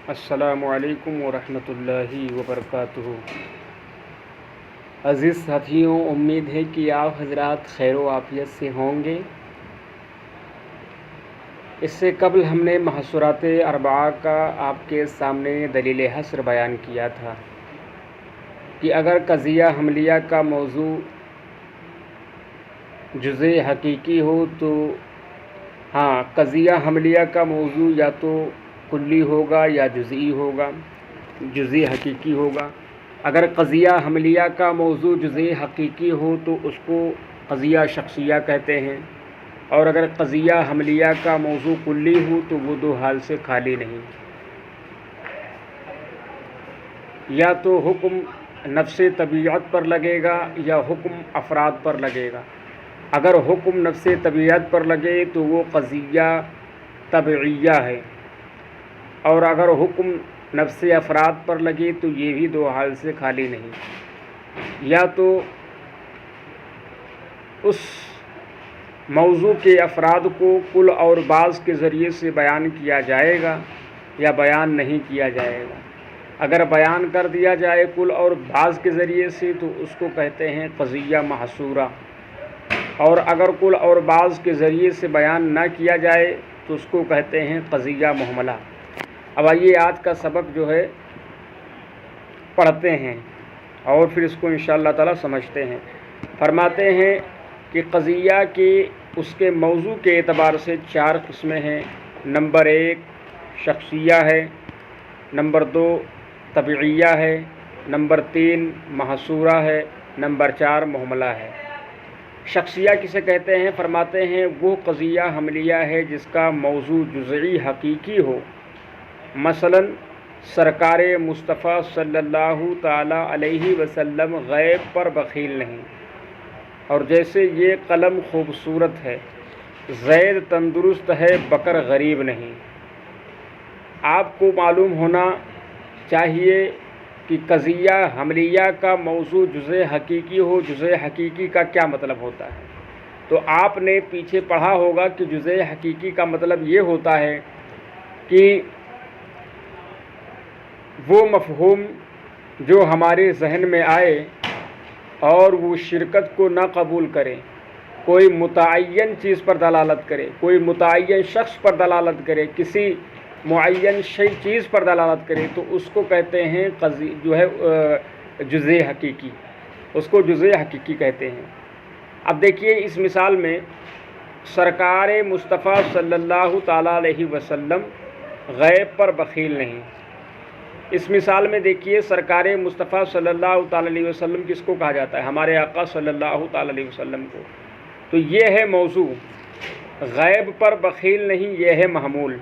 السلام علیکم ورحمۃ اللہ وبرکاتہ۔ عزیز ساتھیوں، امید ہے کہ آپ حضرات خیر و عافیت سے ہوں گے۔ اس سے قبل ہم نے محصورات اربعہ کا آپ کے سامنے دلیل حصر بیان کیا تھا کہ اگر قضیہ حملیہ کا موضوع جزء حقیقی ہو تو قضیہ حملیہ کا موضوع یا تو کلی ہوگا یا جزئی ہوگا، جزء حقیقی ہوگا۔ اگر قضیہ حملیہ کا موضوع جزء حقیقی ہو تو اس کو قضیہ شخصیہ کہتے ہیں، اور اگر قضیہ حملیہ کا موضوع کلی ہو تو وہ دو حال سے خالی نہیں، یا تو حکم نفس طبیعت پر لگے گا یا حکم افراد پر لگے گا۔ اگر حکم نفس طبیعت پر لگے تو وہ قضیہ طبعیہ ہے، اور اگر حکم نفس افراد پر لگے تو یہ بھی دو حال سے خالی نہیں، یا تو اس موضوع کے افراد کو کل اور بعض کے ذریعے سے بیان کیا جائے گا یا بیان نہیں کیا جائے گا۔ اگر بیان کر دیا جائے کل اور بعض کے ذریعے سے تو اس کو کہتے ہیں قضیہ محصورہ، اور اگر کل اور بعض کے ذریعے سے بیان نہ کیا جائے تو اس کو کہتے ہیں قضیہ مہملہ۔ اب آئیے آج کا سبق جو ہے پڑھتے ہیں اور پھر اس کو انشاءاللہ تعالی سمجھتے ہیں۔ فرماتے ہیں کہ قضیہ کے اس کے موضوع کے اعتبار سے چار قسمیں ہیں۔ نمبر 1 شخصیہ ہے، نمبر 2 طبعیہ ہے، نمبر 3 محصورہ ہے، نمبر 4 مہملہ ہے۔ شخصیہ کسے کہتے ہیں؟ فرماتے ہیں وہ قضیہ حملیہ ہے جس کا موضوع جزئی حقیقی ہو، مثلا سرکار مصطفیٰ صلی اللہ تعالی علیہ وسلم غیب پر بخیل نہیں، اور جیسے یہ قلم خوبصورت ہے، زید تندرست ہے، بکر غریب نہیں۔ آپ کو معلوم ہونا چاہیے کہ قضیہ حملیہ کا موضوع جزء حقیقی ہو، جزء حقیقی کا کیا مطلب ہوتا ہے؟ تو آپ نے پیچھے پڑھا ہوگا کہ جزء حقیقی کا مطلب یہ ہوتا ہے کہ وہ مفہوم جو ہمارے ذہن میں آئے اور وہ شرکت کو نہ قبول کرے، کوئی متعین چیز پر دلالت کرے، کوئی متعین شخص پر دلالت کرے، کسی معین چیز پر دلالت کرے، تو اس کو کہتے ہیں جزء حقیقی، اس کو جزء حقیقی کہتے ہیں۔ اب دیکھیے اس مثال میں سرکار مصطفیٰ صلی اللہ تعالیٰ علیہ وسلم غیب پر بخیل نہیں۔ اس مثال میں دیکھیے سرکار مصطفیٰ صلی اللہ تعالیٰ علیہ وسلم کس کو کہا جاتا ہے؟ ہمارے آقا صلی اللہ تعالیٰ علیہ وسلم کو۔ تو یہ ہے موضوع، غیب پر بخیل نہیں، یہ ہے محمول۔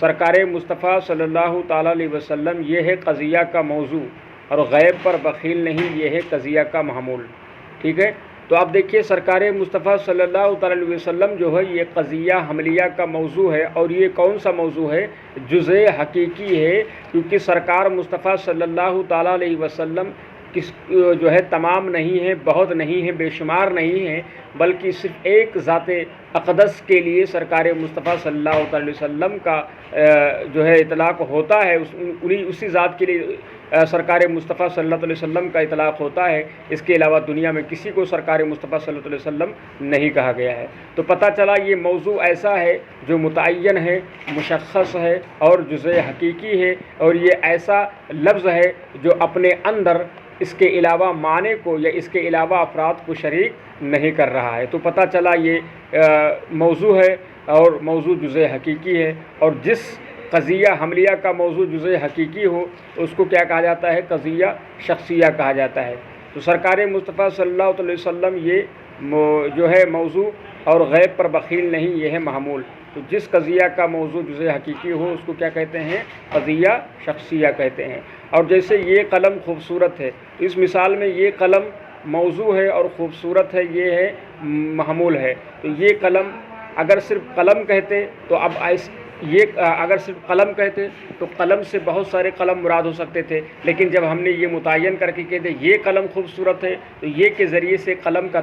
سرکار مصطفیٰ صلی اللہ تعالیٰ علیہ وسلم یہ ہے قضیہ کا موضوع، اور غیب پر بخیل نہیں یہ ہے قضیہ کا محمول۔ ٹھیک ہے؟ تو آپ دیکھیے سرکار مصطفیٰ صلی اللہ تعالیٰ علیہ وسلم جو ہے یہ قضیہ حملیہ کا موضوع ہے، اور یہ کون سا موضوع ہے؟ جزء حقیقی ہے، کیونکہ سرکار مصطفیٰ صلی اللہ تعالیٰ علیہ وسلم جو ہے تمام نہیں ہے، بہت نہیں ہے، بے شمار نہیں ہے، بلکہ صرف ایک ذات اقدس کے لیے سرکار مصطفیٰ صلی اللہ تعالی وسلم کا جو ہے اطلاق ہوتا ہے، اسی ذات کے لیے سرکار مصطفیٰ صلی اللہ علیہ وسلم کا اطلاق ہوتا ہے۔ اس کے علاوہ دنیا میں کسی کو سرکار مصطفیٰ صلی اللہ علیہ وسلم نہیں کہا گیا ہے۔ تو پتہ چلا یہ موضوع ایسا ہے جو متعین ہے، مشخص ہے اور جزء حقیقی ہے، اور یہ ایسا لفظ ہے جو اپنے اندر اس کے علاوہ معنی کو یا اس کے علاوہ افراد کو شریک نہیں کر رہا ہے۔ تو پتہ چلا یہ موضوع ہے اور موضوع جزء حقیقی ہے، اور جس قضیہ حملیہ کا موضوع جزء حقیقی ہو اس کو کیا کہا جاتا ہے؟ قضیہ شخصیہ کہا جاتا ہے۔ تو سرکار مصطفیٰ صلی اللہ علیہ وسلم یہ جو ہے موضوع، اور غیب پر بخیل نہیں یہ ہے محمول۔ تو جس قضیہ کا موضوع جزء حقیقی ہو اس کو کیا کہتے ہیں؟ قضیہ شخصیہ کہتے ہیں۔ اور جیسے یہ قلم خوبصورت ہے، اس مثال میں یہ قلم موضوع ہے اور خوبصورت ہے، یہ ہے محمول ہے۔ تو یہ قلم اگر صرف قلم کہتے تو اب یہ اگر صرف قلم کہتے تو قلم سے بہت سارے قلم مراد ہو سکتے تھے، لیکن جب ہم نے یہ متعین کر کے کہتے یہ قلم خوبصورت ہے تو یہ کے ذریعے سے قلم کا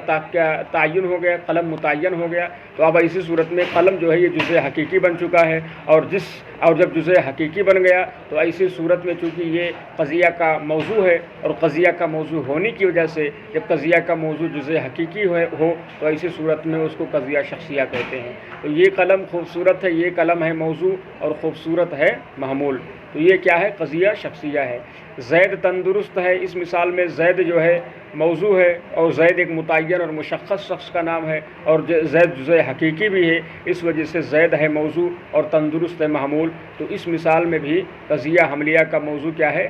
تعین ہو گیا، قلم متعین ہو گیا۔ تو اب اسی صورت میں قلم جو ہے یہ جزء حقیقی بن چکا ہے، اور جب جزء حقیقی بن گیا تو ایسی صورت میں چونکہ یہ قضیہ کا موضوع ہے، اور قضیہ کا موضوع ہونے کی وجہ سے جب قضیہ کا موضوع جزء حقیقی ہو تو ایسی صورت میں اس کو قضیہ شخصیہ کہتے ہیں۔ تو یہ قلم خوبصورت ہے، یہ قلم ہے موضوع، اور خوبصورت ہے محمول، تو یہ کیا ہے؟ قضیہ شخصیہ ہے۔ زید تندرست ہے، اس مثال میں زید جو ہے موضوع ہے، اور زید ایک متعین اور مشخص شخص کا نام ہے، اور زید جزء حقیقی بھی ہے، اس وجہ سے زید ہے موضوع اور تندرست ہے محمول۔ تو اس مثال میں بھی قضیہ حملیہ کا موضوع کیا ہے؟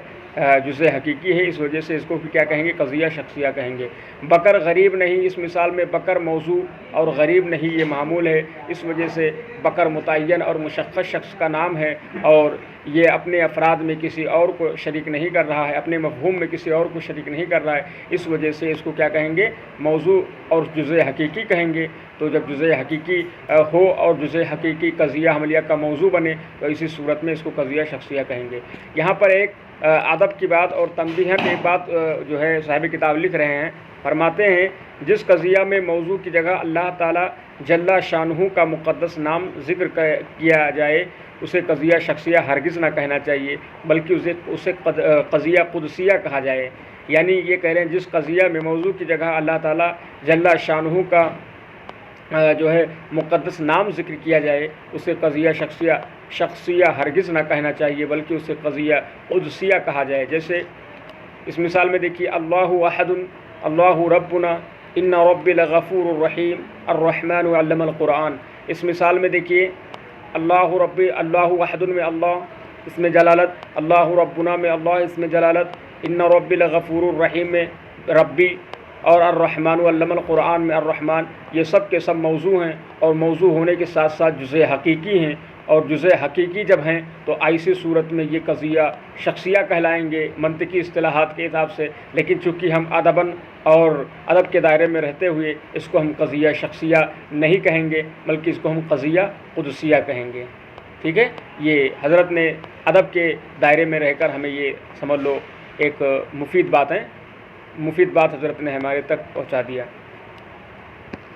جزء حقیقی ہے، اس وجہ سے اس کو کیا کہیں گے؟ قضیہ شخصیہ کہیں گے۔ بکر غریب نہیں، اس مثال میں بکر موضوع اور غریب نہیں یہ معمول ہے، اس وجہ سے بکر متعین اور مشخص شخص کا نام ہے، اور یہ اپنے افراد میں کسی اور کو شریک نہیں کر رہا ہے، اپنے مفہوم میں کسی اور کو شریک نہیں کر رہا ہے، اس وجہ سے اس کو کیا کہیں گے؟ موضوع اور جزء حقیقی کہیں گے۔ تو جب جزء حقیقی ہو اور جزء حقیقی قضیہ حملیہ کا موضوع بنے تو اسی صورت میں اس کو قضیہ شخصیہ کہیں گے۔ یہاں پر ایک ادب کی بات اور تنبیہ میں ایک بات جو ہے صاحب کتاب لکھ رہے ہیں، فرماتے ہیں جس قضیہ میں موضوع کی جگہ اللہ تعالیٰ جل شانہ کا مقدس نام ذکر کیا جائے اسے قضیہ شخصیہ ہرگز نہ کہنا چاہیے، بلکہ اسے قضیہ قدسیہ کہا جائے۔ یعنی یہ کہہ رہے ہیں جس قضیہ میں موضوع کی جگہ اللہ تعالیٰ جل شانہ کا جو ہے مقدس نام ذکر کیا جائے اسے قضیہ شخصیہ ہرگز نہ کہنا چاہیے، بلکہ اسے قضیہ قدسیہ کہا جائے۔ جیسے اس مثال میں دیکھیے اللہ احد اللہ ربنا ان ربی لغفور الرحیم الرحمن علم القرآن۔ اس مثال میں دیکھیے اللہ ربی، اللہ احد میں اللہ اس میں جلالت، اللہ ربنا میں اللہ اس میں جلالت، ان ربی لغفور الرحیم میں ربی، اور الرحمن علم القرآن میں الرحمن، یہ سب کے سب موضوع ہیں، اور موضوع ہونے کے ساتھ ساتھ جزء حقیقی ہیں، اور جزء حقیقی جب ہیں تو ایسی صورت میں یہ قضیہ شخصیہ کہلائیں گے منطقی اصطلاحات کے حساب سے، لیکن چونکہ ہم ادباً اور ادب کے دائرے میں رہتے ہوئے اس کو ہم قضیہ شخصیہ نہیں کہیں گے، بلکہ اس کو ہم قضیہ قدسیہ کہیں گے۔ ٹھیک ہے، یہ حضرت نے ادب کے دائرے میں رہ کر ہمیں یہ سمجھ لو ایک مفید بات حضرت نے ہمارے تک پہنچا دیا۔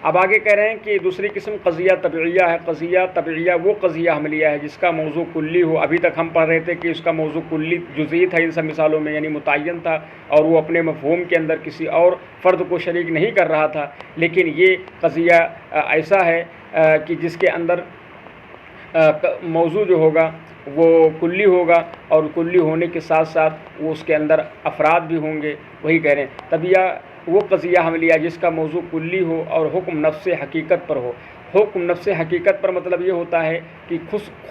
اب آگے کہہ رہے ہیں کہ دوسری قسم قضیہ طبعیہ ہے۔ قضیہ طبعیہ وہ قضیہ حملیہ ہے جس کا موضوع کلی ہو۔ ابھی تک ہم پڑھ رہے تھے کہ اس کا موضوع کلی جزئی تھا ان سب مثالوں میں، یعنی متعین تھا، اور وہ اپنے مفہوم کے اندر کسی اور فرد کو شریک نہیں کر رہا تھا، لیکن یہ قضیہ ایسا ہے کہ جس کے اندر موضوع جو ہوگا وہ کلی ہوگا، اور کلی ہونے کے ساتھ ساتھ وہ اس کے اندر افراد بھی ہوں گے۔ وہی کہہ رہے ہیں طبیعہ وہ قضیہ حملیہ جس کا موضوع کلی ہو اور حکم نفس حقیقت پر ہو۔ حکم نفس حقیقت پر مطلب یہ ہوتا ہے کہ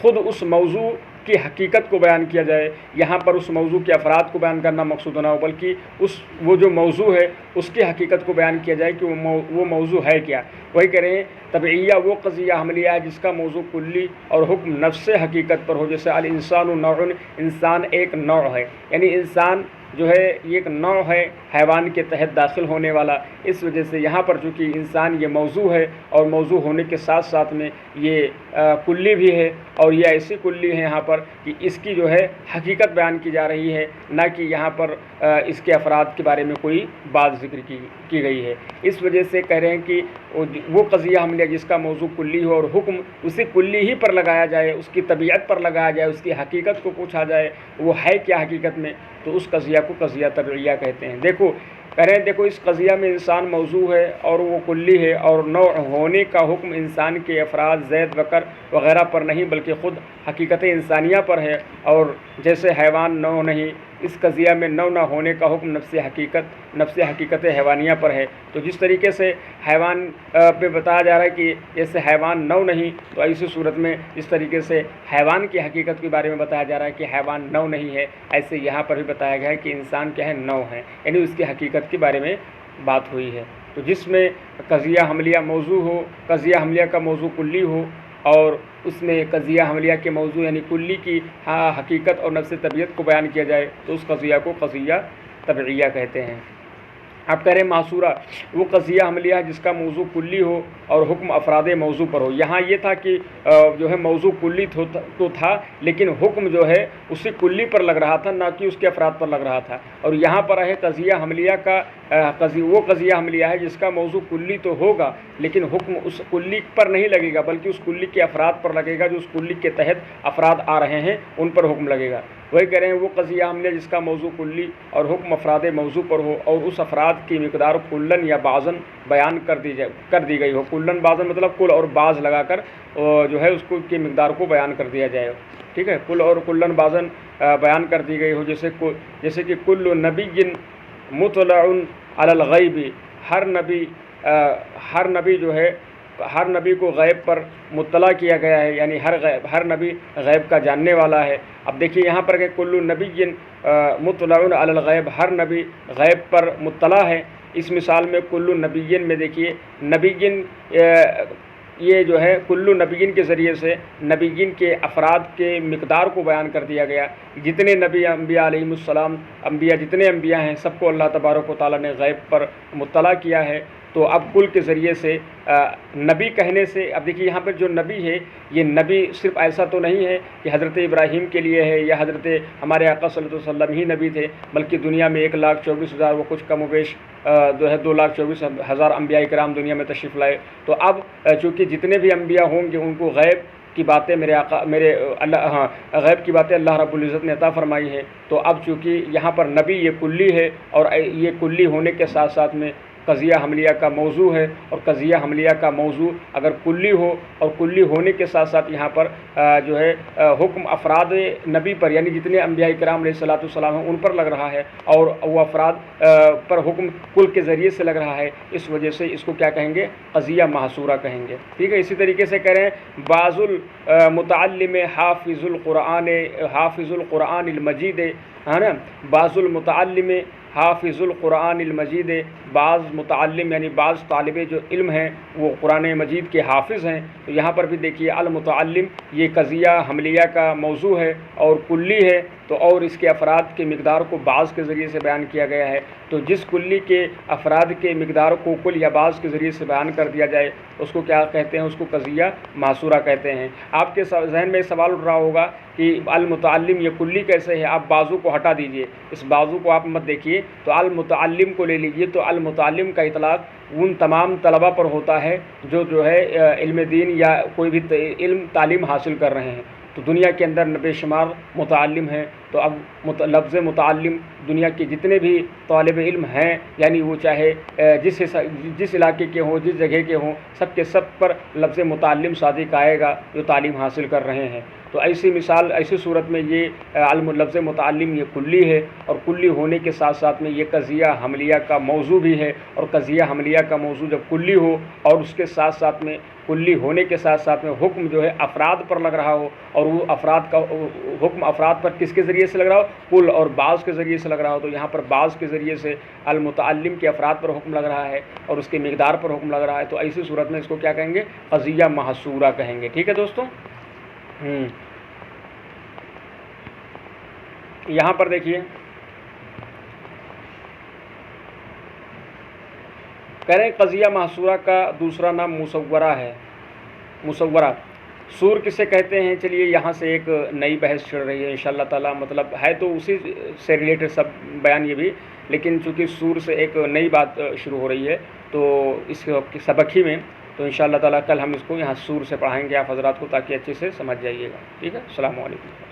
خود اس موضوع کی حقیقت کو بیان کیا جائے، یہاں پر اس موضوع کے افراد کو بیان کرنا مقصود نہ ہو، بلکہ وہ جو موضوع ہے اس کی حقیقت کو بیان کیا جائے کہ وہ موضوع ہے کیا۔ وہی کہہ رہے ہیں طبعیہ وہ قضیہ حملیہ ہے جس کا موضوع کلی اور حکم نفس حقیقت پر ہو۔ جیسے الانسان نوع، انسان ایک نوع ہے، یعنی انسان جو ہے یہ ایک نوع ہے حیوان کے تحت داخل ہونے والا، اس وجہ سے یہاں پر چونکہ انسان یہ موضوع ہے، اور موضوع ہونے کے ساتھ ساتھ میں یہ کلی بھی ہے، اور یہ ایسی کلی ہے یہاں پر کہ اس کی جو ہے حقیقت بیان کی جا رہی ہے، نہ کہ یہاں پر اس کے افراد کے بارے میں کوئی بات ذکر کی گئی ہے۔ اس وجہ سے کہہ رہے ہیں کہ وہ قضیہ حملیہ جس کا موضوع کلی ہو اور حکم اسی کلی ہی پر لگایا جائے، اس کی طبیعت پر لگایا جائے، اس کی حقیقت کو پوچھا جائے وہ ہے کیا حقیقت میں، تو اس قضیہ کو قضیہ طبعیہ کہتے ہیں۔ دیکھو اس قضیہ میں انسان موضوع ہے اور وہ کلی ہے، اور نوع ہونے کا حکم انسان کے افراد زید بکر وغیرہ پر نہیں بلکہ خود حقیقت انسانیہ پر ہے، اور جیسے حیوان نوع نہیں، اس قضیہ میں نوع نہ ہونے کا حکم نفس حقیقت حیوانیہ پر ہے۔ تو جس طریقے سے حیوان پہ بتایا جا رہا ہے کہ جیسے حیوان نوع نہیں، تو ایسی صورت میں اس طریقے سے حیوان کی حقیقت کے بارے میں بتایا جا رہا ہے کہ حیوان نوع نہیں ہے، ایسے یہاں پر بھی بتایا گیا ہے کہ انسان کیا ہے؟ نوع ہے، یعنی اس کی حقیقت کے بارے میں بات ہوئی ہے۔ تو جس میں قضیہ حملیہ موضوع ہو، قضیہ حملیہ کا موضوع کلی ہو، اور اس میں قضیہ حملیہ کے موضوع یعنی کلی کی حقیقت اور نفس طبیعت کو بیان کیا جائے، تو اس قضیہ کو قضیہ طبعیہ کہتے ہیں۔ آپ کہہ رہے ہیں معصورہ وہ قضیہ عملیہ ہے جس کا موضوع کلی ہو اور حکم افراد موضوع پر ہو. یہاں یہ تھا کہ جو ہے موضوع کلی تو تھا لیکن حکم جو ہے اسی کلی پر لگ رہا تھا، نہ کہ اس کے افراد پر لگ رہا تھا. اور یہاں پر ہے قضیہ عملیہ کا وہ قضیہ عملیہ ہے جس کا موضوع کلی تو ہوگا لیکن حکم اس کلی پر نہیں لگے گا بلکہ اس کلی کے افراد پر لگے گا. جو اس کلی کے تحت افراد آ رہے ہیں ان پر حکم لگے گا. وہی کہہ رہے ہیں وہ قضیہ عملیہ جس کا موضوع کلی اور حکم افراد موضوع پر ہو اور اس افراد کی مقدار کلن یا بعضن بیان کر دی گئی ہو. کلن بعضن مطلب کل اور بعض لگا کر جو ہے اس کو کی مقدار کو بیان کر دیا جائے. ٹھیک ہے، کل اور کلن بعضن بیان کر دی گئی ہو. جیسے کہ کل نبی مطلع علی الغیب، ہر نبی جو ہے ہر نبی کو غیب پر مطلع کیا گیا ہے، یعنی ہر نبی غیب کا جاننے والا ہے. اب دیکھیے یہاں پر کہ کل نبی مطلع علی الغیب، ہر نبی غیب پر مطلع ہے. اس مثال میں کل نبیین میں دیکھیے نبیین یہ جو ہے کل نبیین کے ذریعے سے نبیین کے افراد کے مقدار کو بیان کر دیا گیا. جتنے نبی انبیاء علیہم السلام جتنے انبیاء ہیں سب کو اللہ تبارک و تعالیٰ نے غیب پر مطلع کیا ہے. تو اب کل کے ذریعے سے نبی کہنے سے اب دیکھیے یہاں پر جو نبی ہے یہ نبی صرف ایسا تو نہیں ہے کہ حضرت ابراہیم کے لیے ہے یا حضرت ہمارے آقا صلی اللہ علیہ وسلم ہی نبی تھے، بلکہ دنیا میں 1,24,000 وہ کچھ کم و بیش جو ہے 2,24,000 انبیاء کرام دنیا میں تشریف لائے. تو اب چونکہ جتنے بھی انبیاء ہوں گے ان کو غیب کی باتیں غیب کی باتیں اللہ رب العزت نے عطا فرمائی ہیں. تو اب چونکہ یہاں پر نبی یہ کلی ہے اور یہ کلی ہونے کے ساتھ ساتھ میں قضیہ حملیہ کا موضوع ہے، اور قضیہ حملیہ کا موضوع اگر کلی ہو اور کلی ہونے کے ساتھ ساتھ یہاں پر جو ہے حکم افراد نبی پر یعنی جتنے انبیاء کرام علیہ الصلوۃ والسلام ہیں ان پر لگ رہا ہے اور وہ افراد پر حکم کل کے ذریعے سے لگ رہا ہے، اس وجہ سے اس کو کیا کہیں گے؟ قضیہ محصورہ کہیں گے. ٹھیک ہے، اسی طریقے سے کہہ رہے ہیں بعض المتعلم حافظ القرآن المجید ہے نا. بعض المتعلم حافظ القرآن المجید، بعض متعلم یعنی بعض طالب جو علم ہیں وہ قرآن مجید کے حافظ ہیں. تو یہاں پر بھی دیکھیے المتعلم یہ قضیہ حملیہ کا موضوع ہے اور کلی ہے، تو اور اس کے افراد کے مقدار کو بعض کے ذریعے سے بیان کیا گیا ہے. تو جس کلی کے افراد کے مقدار کو کل یا بعض کے ذریعے سے بیان کر دیا جائے اس کو کیا کہتے ہیں؟ اس کو قضیہ محصورہ کہتے ہیں. آپ کے ذہن میں سوال اٹھ رہا ہوگا کہ المتعلم یہ کلی کیسے ہے؟ آپ بازو کو ہٹا دیجئے، اس بازو کو آپ مت دیکھیے، تو المتعلم کو لے لیجئے. تو المتعلم کا اطلاق ان تمام طلبہ پر ہوتا ہے جو ہے علم دین یا کوئی بھی علم تعلیم حاصل کر رہے ہیں. تو دنیا کے اندر بے شمار متعلم ہیں. تو اب لفظ متعلم دنیا کے جتنے بھی طالب علم ہیں یعنی وہ چاہے جس علاقے کے ہوں جس جگہ کے ہوں سب کے سب پر لفظ متعلم صادق آئے گا جو تعلیم حاصل کر رہے ہیں. تو ایسی صورت میں یہ لفظ متعلم یہ کلی ہے اور کلی ہونے کے ساتھ ساتھ میں یہ قضیہ حملیہ کا موضوع بھی ہے. اور قضیہ حملیہ کا موضوع جب کلی ہو اور اس کے ساتھ ساتھ میں کلی ہونے کے ساتھ ساتھ میں حکم جو ہے افراد پر لگ رہا ہو اور وہ افراد کا حکم افراد پر کس کے ذریعے سے لگ رہا ہو؟ کل اور بعض کے ذریعے سے لگ رہا ہو. تو یہاں پر بعض کے ذریعے سے المتعلم کے افراد پر حکم لگ رہا ہے اور اس کے مقدار پر حکم لگ رہا ہے. تو ایسی صورت میں اس کو کیا کہیں گے؟ قضیہ محصورہ کہیں گے. ٹھیک ہے دوستوں، یہاں پر دیکھیے کہہ رہے ہیں قضیہ محصورہ کا دوسرا نام مصورہ ہے. مصورہ سور کسے کہتے ہیں؟ چلیے یہاں سے ایک نئی بحث چھڑ رہی ہے انشاءاللہ تعالیٰ. مطلب ہے تو اسی سے ریلیٹڈ سب بیان یہ بھی، لیکن چونکہ سور سے ایک نئی بات شروع ہو رہی ہے تو اس سبق ہی میں تو انشاءاللہ تعالیٰ کل ہم اس کو یہاں سور سے پڑھائیں گے آپ حضرات کو تاکہ اچھے سے سمجھ جائیے گا. ٹھیک ہے، السلام علیکم.